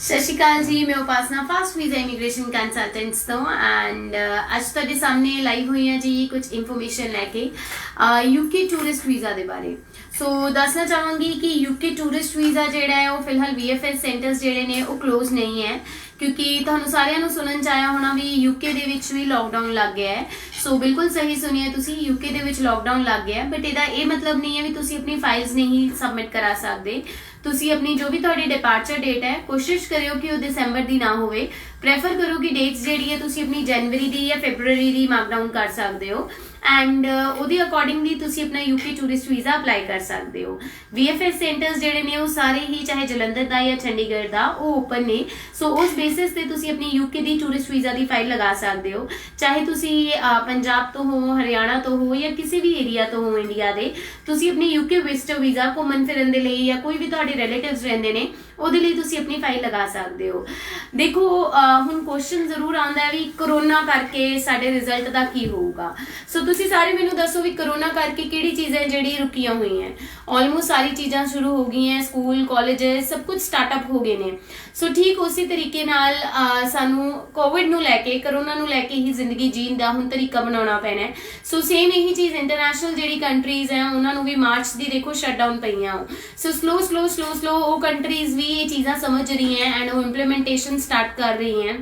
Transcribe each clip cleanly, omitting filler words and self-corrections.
ਸਤਿ ਸ਼੍ਰੀ ਅਕਾਲ ਜੀ, ਮੈਂ ਉਪਾਸਨਾ ਫਾਸਟ ਵੀਜ਼ਾ ਇਮੀਗ੍ਰੇਸ਼ਨ ਕੰਸਲਟੈਂਟਸ ਤੋਂ ਐਂਡ ਅੱਜ ਤੁਹਾਡੇ ਸਾਹਮਣੇ ਲਾਈਵ ਹੋਈ ਹਾਂ ਜੀ ਕੁਝ ਇਨਫੋਰਮੇਸ਼ਨ ਲੈ ਕੇ ਯੂਕੇ ਟੂਰਿਸਟ ਵੀਜ਼ਾ ਦੇ ਬਾਰੇ। ਸੋ ਦੱਸਣਾ ਚਾਹਾਂਗੀ ਕਿ ਯੂਕੇ ਟੂਰਿਸਟ ਵੀਜ਼ਾ ਜਿਹੜਾ ਹੈ ਉਹ ਫਿਲਹਾਲ VFS ਸੈਂਟਰਸ ਜਿਹੜੇ ਨੇ ਉਹ ਕਲੋਜ਼ ਨਹੀਂ ਹੈ, ਕਿਉਂਕਿ ਤੁਹਾਨੂੰ ਸਾਰਿਆਂ ਨੂੰ ਸੁਣਨ ਚ ਆਇਆ ਹੋਣਾ ਵੀ ਯੂਕੇ ਦੇ ਵਿੱਚ ਵੀ ਲੋਕਡਾਊਨ ਲੱਗ ਗਿਆ ਹੈ। ਸੋ ਬਿਲਕੁਲ ਸਹੀ ਸੁਣਿਆ ਤੁਸੀਂ, ਯੂਕੇ ਦੇ ਵਿੱਚ ਲੋਕਡਾਊਨ ਲੱਗ ਗਿਆ, ਬਟ ਇਹਦਾ ਇਹ ਮਤਲਬ ਨਹੀਂ ਹੈ ਵੀ ਤੁਸੀਂ ਆਪਣੀ ਫਾਈਲਸ ਨਹੀਂ ਸਬਮਿਟ ਕਰਾ ਸਕਦੇ। ਤੁਸੀਂ ਆਪਣੀ ਜੋ ਵੀ ਤੁਹਾਡੀ ਡਿਪਾਰਚਰ ਡੇਟ ਹੈ ਕੋਸ਼ਿਸ਼ ਕਰਿਓ ਕਿ ਉਹ ਦਸੰਬਰ ਦੀ ਨਾ ਹੋਵੇ। ਪ੍ਰੈਫਰ ਕਰੋ ਕਿ ਡੇਟਸ ਜਿਹੜੀ ਹੈ ਤੁਸੀਂ ਆਪਣੀ ਜਨਵਰੀ ਦੀ ਜਾਂ ਫੈਬਰੂਅਰੀ ਦੀ ਮਾਰਕ ਡਾਊਨ ਕਰ ਸਕਦੇ ਹੋ ਐਂਡ ਉਹਦੇ ਅਕੋਰਡਿੰਗਲੀ ਤੁਸੀਂ ਆਪਣਾ ਯੂਕੇ ਟੂਰਿਸਟ ਵੀਜ਼ਾ ਅਪਲਾਈ ਕਰ ਸਕਦੇ ਹੋ। VFS ਸੈਂਟਰਸ ਜਿਹੜੇ ਨੇ ਉਹ ਸਾਰੇ ਹੀ ਚਾਹੇ ਜਲੰਧਰ ਦਾ ਜਾਂ ਚੰਡੀਗੜ੍ਹ ਦਾ ਉਹ ਓਪਨ ਨੇ। ਸੋ ਉਸ ਬੇਸਿਸ ਤੇ ਤੁਸੀਂ ਆਪਣੀ ਯੂਕੇ ਦੀ ਟੂਰਿਸਟ ਵੀਜ਼ਾ ਦੀ ਫਾਈਲ ਲਗਾ ਸਕਦੇ ਹੋ, ਚਾਹੇ ਤੁਸੀਂ ਪੰਜਾਬ ਤੋਂ ਹੋ, ਹਰਿਆਣਾ ਤੋਂ ਹੋ ਜਾਂ ਕਿਸੇ ਵੀ ਏਰੀਆ ਤੋਂ ਹੋ ਇੰਡੀਆ ਦੇ। ਤੁਸੀਂ ਆਪਣੀ ਯੂਕੇ ਵਿਜ਼ਟਰ ਵੀਜ਼ਾ ਘੁੰਮਣ ਫਿਰਨ ਦੇ ਲਈ ਜਾਂ ਕੋਈ ਵੀ ਤੁਹਾਡੇ ਰਿਲੇਟਿਵਸ ਰਹਿੰਦੇ ਨੇ ਉਹਦੇ ਲਈ ਤੁਸੀਂ ਆਪਣੀ ਫਾਈਲ ਲਗਾ ਸਕਦੇ ਹੋ। ਦੇਖੋ ਹੁਣ ਕੁਐਸਚਨ ਜ਼ਰੂਰ ਆਉਂਦਾ ਹੈ ਵੀ ਕਰੋਨਾ ਕਰਕੇ ਸਾਡੇ ਰਿਜ਼ਲਟ ਦਾ ਕੀ ਹੋਊਗਾ। ਸੋ ਤੁਸੀਂ ਸਾਰੇ ਮੈਨੂੰ ਦੱਸੋ ਵੀ ਕਰੋਨਾ ਕਰਕੇ ਕਿਹੜੀ ਚੀਜ਼ਾਂ ਜਿਹੜੀ ਰੁਕੀਆਂ ਹੋਈਆਂ। ਆਲਮੋਸਟ ਸਾਰੀ ਚੀਜ਼ਾਂ ਸ਼ੁਰੂ ਹੋ ਗਈਆਂ, ਸਕੂਲ ਕਾਲਜਸ ਸਭ ਕੁਝ ਸਟਾਰਟਅਪ ਹੋ ਗਏ ਨੇ। ਸੋ ਠੀਕ ਉਸੇ ਤਰੀਕੇ ਨਾਲ ਸਾਨੂੰ ਕੋਵਿਡ ਨੂੰ ਲੈ ਕੇ, ਕਰੋਨਾ ਨੂੰ ਲੈ ਕੇ ਹੀ ਜ਼ਿੰਦਗੀ ਜੀਣ ਦਾ ਹੁਣ ਤਰੀਕਾ ਬਣਾਉਣਾ ਪੈਣਾ ਹੈ। ਸੋ ਸੇਮ ਇਹੀ ਚੀਜ਼ ਇੰਟਰਨੈਸ਼ਨਲ ਜਿਹੜੀ ਕੰਟਰੀਜ਼ ਹੈ ਉਹਨਾਂ ਨੂੰ ਵੀ ਮਾਰਚ ਦੀ ਦੇਖੋ ਸ਼ਟਡਾਊਨ ਪਈਆਂ। ਸੋ ਸਲੋ ਉਹ ਕੰਟਰੀਜ਼ ਵੀ ਇਹ ਚੀਜ਼ਾਂ ਸਮਝ ਰਹੀਆਂ ਐਂਡ ਉਹ ਇੰਪਲੀਮੈਂਟੇਸ਼ਨ ਸਟਾਰਟ ਕਰ ਰਹੀ ਹੈ।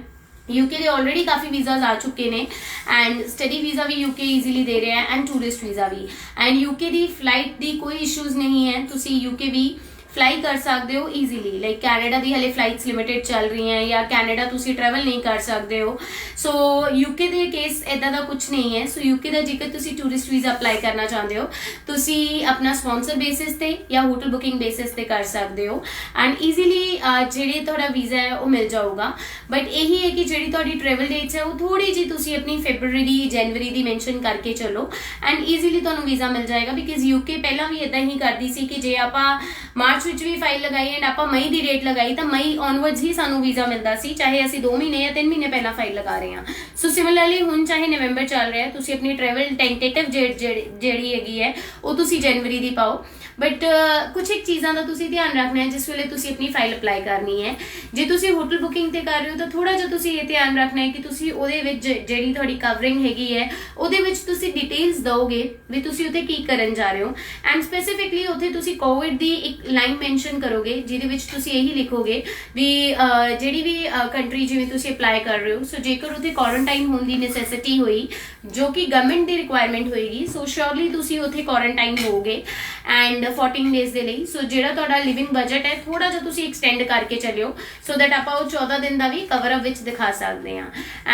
यूके ਦੇ ਆਲਰੇਡੀ ਕਾਫੀ ਵੀਜ਼ਾਸ ਆ ਚੁੱਕੇ ਨੇ ਐਂਡ ਸਟੱਡੀ ਵੀਜ਼ਾ ਵੀ यूके ਈਜ਼ੀਲੀ ਦੇ ਰਿਹਾ ਐਂਡ ਟੂਰਿਸਟ ਵੀਜ਼ਾ ਵੀ। ਐਂਡ यूके ਦੀ ਫਲਾਈਟ ਦੀ ਕੋਈ ਇਸ਼ੂਜ਼ ਨਹੀਂ ਹੈ, ਤੁਸੀਂ यूके ਵੀ ਫਲਾਈ ਕਰ ਸਕਦੇ ਹੋ ਈਜ਼ੀਲੀ। ਲਾਈਕ ਕੈਨੇਡਾ ਦੀ ਹਲੇ ਫਲਾਈਟਸ ਲਿਮਿਟਡ ਚੱਲ ਰਹੀਆਂ ਜਾਂ ਕੈਨੇਡਾ ਤੁਸੀਂ ਟਰੈਵਲ ਨਹੀਂ ਕਰ ਸਕਦੇ ਹੋ। ਸੋ ਯੂਕੇ ਦੇ ਕੇਸ ਇਦਾਂ ਦਾ ਕੁਝ ਨਹੀਂ ਹੈ। ਸੋ ਯੂਕੇ ਦਾ ਜੇਕਰ ਤੁਸੀਂ ਟੂਰਿਸਟ ਵੀਜ਼ਾ ਅਪਲਾਈ ਕਰਨਾ ਚਾਹੁੰਦੇ ਹੋ ਤੁਸੀਂ ਆਪਣਾ ਸਪਾਂਸਰ ਬੇਸਿਸ ਤੇ ਜਾਂ ਹੋਟਲ ਬੁਕਿੰਗ ਬੇਸਿਸ ਤੇ ਕਰ ਸਕਦੇ ਹੋ ਐਂਡ ਈਜ਼ੀਲੀ ਜਿਹੜੀ ਤੁਹਾਡਾ ਵੀਜ਼ਾ ਹੈ ਉਹ ਮਿਲ ਜਾਊਗਾ। ਬਟ ਇਹੀ ਹੈ ਕਿ ਜਿਹੜੀ ਤੁਹਾਡੀ ਟਰੈਵਲ ਡੇਟਸ ਹੈ ਉਹ ਥੋੜੀ ਜਿਹੀ ਤੁਸੀਂ ਆਪਣੀ ਫੈਬਰੂਅਰੀ ਜਨਵਰੀ ਦੀ ਮੈਂਸ਼ਨ ਕਰਕੇ ਚੱਲੋ ਐਂਡ ਈਜ਼ੀਲੀ ਤੁਹਾਨੂੰ ਵੀਜ਼ਾ ਮਿਲ ਜਾਏਗਾ। ਬਿਕਾਜ਼ ਯੂਕੇ ਪਹਿਲਾਂ ਵੀ ਇਦਾਂ ਹੀ ਕਰਦੀ ਸੀ ਕਿ ਜੇ ਆਪਾਂ ਮਾਰਚ ਵਿੱਚ ਵੀ ਫਾਈਲ ਲਗਾਈ ਐਂਡ ਆਪਾਂ ਮਈ ਦੀ ਡੇਟ ਲਗਾਈ ਤਾਂ ਮਈ ਔਨਵਰਡਸ ਹੀ ਸਾਨੂੰ ਵੀਜ਼ਾ ਮਿਲਦਾ ਸੀ, ਚਾਹੇ ਅਸੀਂ 2 ਮਹੀਨੇ ਜਾਂ 3 ਮਹੀਨੇ ਪਹਿਲਾਂ ਫਾਈਲ ਲਗਾ ਰਹੇ ਹਾਂ। ਸੋ ਸਿਮਿਲਰਲੀ ਹੁਣ ਚਾਹੇ ਨਵੰਬਰ ਚੱਲ ਰਿਹਾ, ਤੁਸੀਂ ਆਪਣੀ ਟਰੈਵਲ ਟੈਂਟੇਟਿਵ ਜਿਹੜੀ ਹੈਗੀ ਹੈ ਉਹ ਤੁਸੀਂ ਜਨਵਰੀ ਦੀ ਪਾਓ। ਬਟ ਕੁਝ ਇੱਕ ਚੀਜ਼ਾਂ ਦਾ ਤੁਸੀਂ ਧਿਆਨ ਰੱਖਣਾ ਹੈ ਜਿਸ ਵੇਲੇ ਤੁਸੀਂ ਆਪਣੀ ਫਾਈਲ ਅਪਲਾਈ ਕਰਨੀ ਹੈ। ਜੇ ਤੁਸੀਂ ਹੋਟਲ ਬੁਕਿੰਗ ਤੇ ਕਰ ਰਹੇ ਹੋ ਤਾਂ ਥੋੜਾ ਜਿਹਾ ਤੁਸੀਂ ਇਹ ਧਿਆਨ ਰੱਖਣਾ ਹੈ ਕਿ ਤੁਸੀਂ ਉਹਦੇ ਵਿੱਚ ਜਿਹੜੀ ਤੁਹਾਡੀ ਕਵਰਿੰਗ ਹੈਗੀ ਹੈ ਉਹਦੇ ਵਿੱਚ ਤੁਸੀਂ ਡਿਟੇਲਸ ਦਿਓਗੇ ਵੀ ਤੁਸੀਂ ਉੱਥੇ ਕੀ ਕਰਨ ਜਾ ਰਹੇ ਹੋ ਐਂਡ ਸਪੈਸੀਫਿਕਲੀ ਉੱਥੇ ਤੁਸੀਂ ਕੋਵਿਡ ਦੀ ਇੱਕ ਲਾਈਨ ਮੈਂਸ਼ਨ ਕਰੋਗੇ ਜਿਹਦੇ ਵਿੱਚ ਤੁਸੀਂ ਇਹੀ ਲਿਖੋਗੇ ਵੀ ਜਿਹੜੀ ਵੀ ਕੰਟਰੀ ਜਿਵੇਂ ਤੁਸੀਂ ਅਪਲਾਈ ਕਰ ਰਹੇ ਹੋ, ਸੋ ਜੇਕਰ ਉੱਥੇ ਕੁਆਰੰਟਾਈਨ ਹੋਣ ਦੀ ਨੈਸੈਸਿਟੀ ਹੋਈ ਜੋ ਕਿ ਗਵਰਨਮੈਂਟ ਦੀ ਰਿਕੁਆਇਰਮੈਂਟ ਹੋਏਗੀ, ਸੋ ਸ਼ੋਰਲੀ ਤੁਸੀਂ ਉੱਥੇ ਕੁਆਰੰਟਾਈਨ ਹੋਗੇ ਐਂਡ 14 ਡੇਜ਼ ਦੇ ਲਈ। ਸੋ ਜਿਹੜਾ ਤੁਹਾਡਾ ਲਿਵਿੰਗ ਬਜਟ ਹੈ ਥੋੜਾ ਜਿਹਾ ਤੁਸੀਂ ਐਕਸਟੈਂਡ ਕਰਕੇ ਚੱਲਿਓ ਸੋ ਦੈਟ ਆਪਾਂ ਉਹ 14 ਦਿਨ ਦਾ ਵੀ ਕਵਰ ਅਪ ਵਿੱਚ ਦਿਖਾ ਸਕਦੇ ਹਾਂ।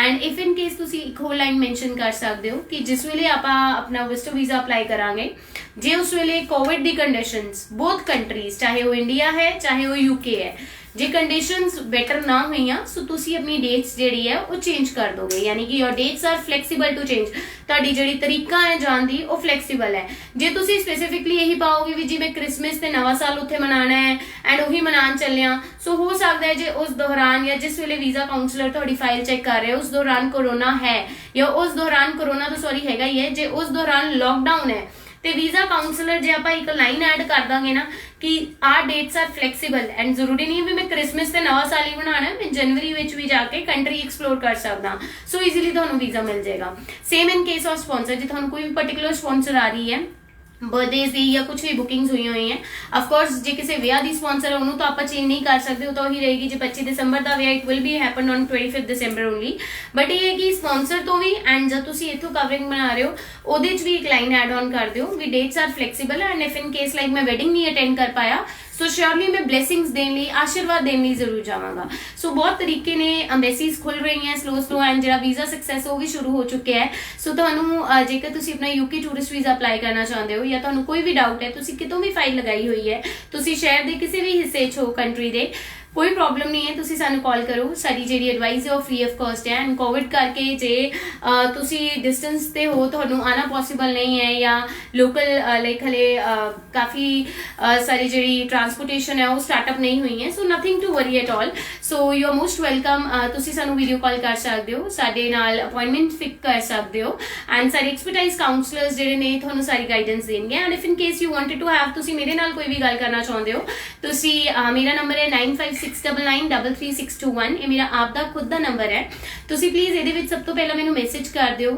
ਐਂਡ ਇਫ ਇਨ ਕੇਸ ਤੁਸੀਂ ਇੱਕ ਹੋਰ ਲਾਈਨ ਮੈਂਸ਼ਨ ਕਰ ਸਕਦੇ ਹੋ ਕਿ ਜਿਸ ਵੇਲੇ ਆਪਾਂ ਆਪਣਾ ਵਿਜ਼ਟਰ ਵੀਜ਼ਾ ਅਪਲਾਈ ਕਰਾਂਗੇ ਜੇ ਉਸ ਵੇਲੇ ਕੋਵਿਡ ਦੀ ਕੰਡੀਸ਼ਨਸ ਬੋਥ ਕੰਟਰੀਜ਼ ਚਾਹੇ ਉਹ ਇੰਡੀਆ ਹੈ ਚਾਹੇ ਉਹ ਯੂਕੇ ਹੈ ਜੇ ਕੰਡੀਸ਼ਨਸ ਬੈਟਰ ਨਾ ਹੋਈਆਂ ਸੋ ਤੁਸੀਂ ਆਪਣੀ ਡੇਟਸ ਜਿਹੜੀ ਹੈ ਉਹ ਚੇਂਜ ਕਰ ਦੋਗੇ, ਯਾਨੀ ਕਿ your dates are flexible to change. ਤੁਹਾਡੀ ਜਿਹੜੀ ਤਰੀਕਾ ਹੈ ਜਾਣ ਦੀ ਉਹ ਫਲੈਕਸੀਬਲ ਹੈ। ਜੇ ਤੁਸੀਂ ਸਪੈਸੀਫਿਕਲੀ ਇਹੀ ਪਾਓਗੇ ਵੀ ਜਿਵੇਂ ਕ੍ਰਿਸਮਸ ਤੇ ਨਵਾਂ ਸਾਲ ਉੱਥੇ ਮਨਾਉਣਾ ਹੈ ਐਂਡ ਉਹੀ ਮਨਾਉਣ ਚੱਲਿਆ, ਸੋ ਹੋ ਸਕਦਾ ਹੈ ਜੇ ਉਸ ਦੌਰਾਨ ਜਾਂ ਜਿਸ ਵੇਲੇ ਵੀਜ਼ਾ ਕਾਉਂਸਲਰ ਤੁਹਾਡੀ ਫਾਈਲ ਚੈੱਕ ਕਰ ਰਿਹਾ ਉਸ ਦੌਰਾਨ ਕੋਰੋਨਾ ਹੈ ਜਾਂ ਉਸ ਦੌਰਾਨ ਕੋਰੋਨਾ ਤਾਂ ਸੌਰੀ ਹੈਗਾ ਹੀ ਹੈ, ਜੇ ਉਸ ਦੌਰਾਨ ਲੋਕਡਾਊਨ ਹੈ ਤੇ ਵੀਜ਼ਾ ਕਾਉਂਸਲਰ ਜੇ ਆਪਾਂ ਇੱਕ ਲਾਈਨ ਐਡ ਕਰ ਦਾਂਗੇ ਨਾ ਕਿ our dates are flexible and ਜ਼ਰੂਰੀ ਨਹੀਂ ਵੀ ਮੈਂ ਕ੍ਰਿਸਮਸ ਤੇ ਨਵਾਂ ਸਾਲ ਹੀ ਬਣਾਉਣਾ, ਮੈਂ ਜਨਵਰੀ ਵਿੱਚ ਵੀ ਜਾ ਕੇ ਕੰਟਰੀ ਐਕਸਪਲੋਰ ਕਰ ਸਕਦਾ, ਸੋ ਈਜ਼ੀਲੀ ਤੁਹਾਨੂੰ ਵੀਜ਼ਾ ਮਿਲ ਜਾਏਗਾ। Same in case of sponsor, ਜੇ ਤੁਹਾਨੂੰ ਕੋਈ ਵੀ ਪਾਰਟਿਕੂਲਰ ਸਪਾਂਸਰ ਆ ਰਹੀ ਹੈ ਬਰਥਡੇ ਦੀ ਜਾਂ ਕੁਝ ਵੀ ਬੁਕਿੰਗਸ ਹੋਈਆਂ ਹੋਈਆਂ, ਅਫਕੋਰਸ ਜੇ ਕਿਸੇ ਵਿਆਹ ਦੀ ਸਪਾਂਸਰ ਹੈ ਉਹਨੂੰ ਤਾਂ ਆਪਾਂ ਚੇਂਜ ਨਹੀਂ ਕਰ ਸਕਦੇ, ਉਹ ਤਾਂ ਉਹੀ ਰਹੇਗੀ। ਜੇ 25 ਦਸੰਬਰ ਦਾ ਵਿਆਹ it will be happen on 25 December only. But ਇਹ ਹੈ ਕਿ ਸਪਾਂਸਰ ਤੋਂ ਵੀ ਐਂਡ ਜਦ ਤੁਸੀਂ ਇੱਥੋਂ ਕਵਰਿੰਗ ਬਣਾ ਰਹੇ ਹੋ ਉਹਦੇ 'ਚ ਵੀ ਇੱਕ ਲਾਈਨ ਐਡ ਔਨ ਕਰ ਦਿਓ ਵੀ dates are flexible and if in case like ਮੈਂ ਵੈਡਿੰਗ ਨਹੀਂ ਅਟੈਂਡ ਕਰ ਪਾਇਆ ਸੋ ਸ਼ੋਰਲੀ ਮੈਂ ਬਲੇਸਿੰਗਸ ਦੇਣ ਲਈ, ਆਸ਼ੀਰਵਾਦ ਦੇਣ ਲਈ ਜ਼ਰੂਰ ਜਾਵਾਂਗਾ। ਸੋ ਬਹੁਤ ਤਰੀਕੇ ਨੇ, ਐਮਬੈਸੀਜ਼ ਖੁੱਲ ਰਹੀਆਂ ਸਲੋ ਐਂਡ ਜਿਹੜਾ ਵੀਜ਼ਾ ਸਕਸੈਸ ਉਹ ਵੀ ਸ਼ੁਰੂ ਹੋ ਚੁੱਕਿਆ ਹੈ। ਸੋ ਤੁਹਾਨੂੰ ਜੇਕਰ ਤੁਸੀਂ ਆਪਣਾ ਯੂਕੇ ਟੂਰਿਸਟ ਵੀਜ਼ਾ ਅਪਲਾਈ ਕਰਨਾ ਚਾਹੁੰਦੇ ਹੋ ਜਾਂ ਤੁਹਾਨੂੰ ਕੋਈ ਵੀ ਡਾਊਟ ਹੈ, ਤੁਸੀਂ ਕਿਤੋਂ ਵੀ ਫਾਈਲ ਲਗਾਈ ਹੋਈ ਹੈ, ਤੁਸੀਂ ਸ਼ਹਿਰ ਦੇ ਕਿਸੇ ਵੀ ਹਿੱਸੇ 'ਚ ਹੋ ਕੰਟਰੀ ਦੇ, ਕੋਈ ਪ੍ਰੋਬਲਮ ਨਹੀਂ ਹੈ, ਤੁਸੀਂ ਸਾਨੂੰ ਕਾਲ ਕਰੋ। ਸਾਡੀ ਜਿਹੜੀ ਐਡਵਾਈਸ ਹੈ ਉਹ ਫ੍ਰੀ ਆਫ ਕਾਸਟ ਹੈ ਐਂਡ ਕੋਵਿਡ ਕਰਕੇ ਜੇ ਤੁਸੀਂ ਡਿਸਟੈਂਸ ਤੇ ਹੋ, ਤੁਹਾਨੂੰ ਆਣਾ ਪੋਸੀਬਲ ਨਹੀਂ ਹੈ ਜਾਂ ਲੋਕਲ ਲਾਈਕ ਹਲੇ ਕਾਫੀ ਸਾਰੀ ਜਿਹੜੀ ਟਰਾਂਸਪੋਰਟੇਸ਼ਨ ਹੈ ਉਹ ਸਟਾਰਟਅਪ ਨਹੀਂ ਹੋਈ ਹੈ, so nothing to worry at all. So you are most welcome. ਤੁਸੀਂ ਸਾਨੂੰ ਵੀਡੀਓ ਕਾਲ ਕਰ ਸਕਦੇ ਹੋ, ਸਾਡੇ ਨਾਲ ਅਪਾਇੰਟਮੈਂਟ ਫਿਕਸ ਕਰ ਸਕਦੇ ਹੋ ਐਂਡ ਸਾਡੇ ਐਕਸਪਰਟਾਈਜ਼ ਕਾਉਂਸਲਰਸ ਜਿਹੜੇ ਨੇ ਤੁਹਾਨੂੰ ਸਾਰੀ ਗਾਈਡੈਂਸ ਦੇਣਗੇ। And if in case you wanted to have, ਤੁਸੀਂ ਮੇਰੇ ਨਾਲ ਕੋਈ ਵੀ ਗੱਲ ਕਰਨਾ ਚਾਹੁੰਦੇ ਹੋ, ਤੁਸੀਂ ਮੇਰਾ ਨੰਬਰ ਹੈ 9561 9569933621 ਇਹ ਮੇਰਾ ਆਪ ਦਾ ਖੁਦ ਦਾ ਨੰਬਰ ਹੈ। ਤੁਸੀਂ ਪਲੀਜ਼ ਇਹਦੇ ਵਿੱਚ ਸਭ ਤੋਂ ਪਹਿਲਾਂ ਮੈਨੂੰ ਮੈਸੇਜ ਕਰ ਦਿਓ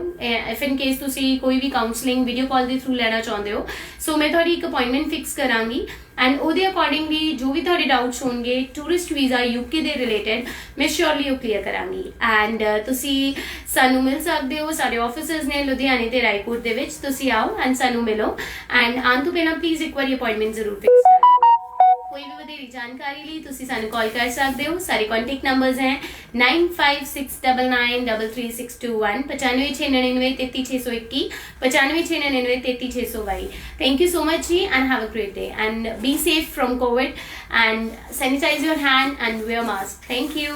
ਇਫ ਇਨ ਕੇਸ ਤੁਸੀਂ ਕੋਈ ਵੀ ਕਾਉਂਸਲਿੰਗ ਵੀਡੀਓ ਕਾਲ ਦੇ ਥਰੂ ਲੈਣਾ ਚਾਹੁੰਦੇ ਹੋ। ਸੋ ਮੈਂ ਤੁਹਾਡੀ ਇੱਕ ਅਪਾਇੰਟਮੈਂਟ ਫਿਕਸ ਕਰਾਂਗੀ ਐਂਡ ਉਹਦੇ ਅਕੋਰਡਿੰਗਲੀ ਜੋ ਵੀ ਤੁਹਾਡੇ ਡਾਊਟਸ ਹੋਣਗੇ ਟੂਰਿਸਟ ਵੀਜ਼ਾ ਯੂਕੇ ਦੇ ਰਿਲੇਟਡ ਮੈਂ ਸ਼ੋਰਲੀ ਉਹ ਕਲੀਅਰ ਕਰਾਂਗੀ। ਐਂਡ ਤੁਸੀਂ ਸਾਨੂੰ ਮਿਲ ਸਕਦੇ ਹੋ, ਸਾਡੇ ਆਫਿਸਿਸ ਨੇ ਲੁਧਿਆਣੇ ਤੇ ਰਾਏਕੋਟ ਦੇ ਵਿੱਚ। ਤੁਸੀਂ ਆਓ ਐਂਡ ਸਾਨੂੰ ਮਿਲੋ ਐਂਡ ਆਉਣ ਤੋਂ ਪਹਿਲਾਂ ਪਲੀਜ਼ ਇੱਕ ਵਾਰੀ ਅਪਾਇੰਟਮੈਂਟ ਜ਼ਰੂਰ ਫਿਕਸ ਕਰੋ। ਕੋਈ ਵੀ ਵਧੇਰੀ ਜਾਣਕਾਰੀ ਲਈ ਤੁਸੀਂ ਸਾਨੂੰ ਕਾਲ ਕਰ ਸਕਦੇ ਹੋ। ਸਾਰੇ ਕੰਟੈਕਟ ਨੰਬਰਸ ਹੈ 9569933621 9569933621 9569933622। Thank you so much ji and have a great day and be safe from COVID and sanitize your hand and wear mask. Thank you.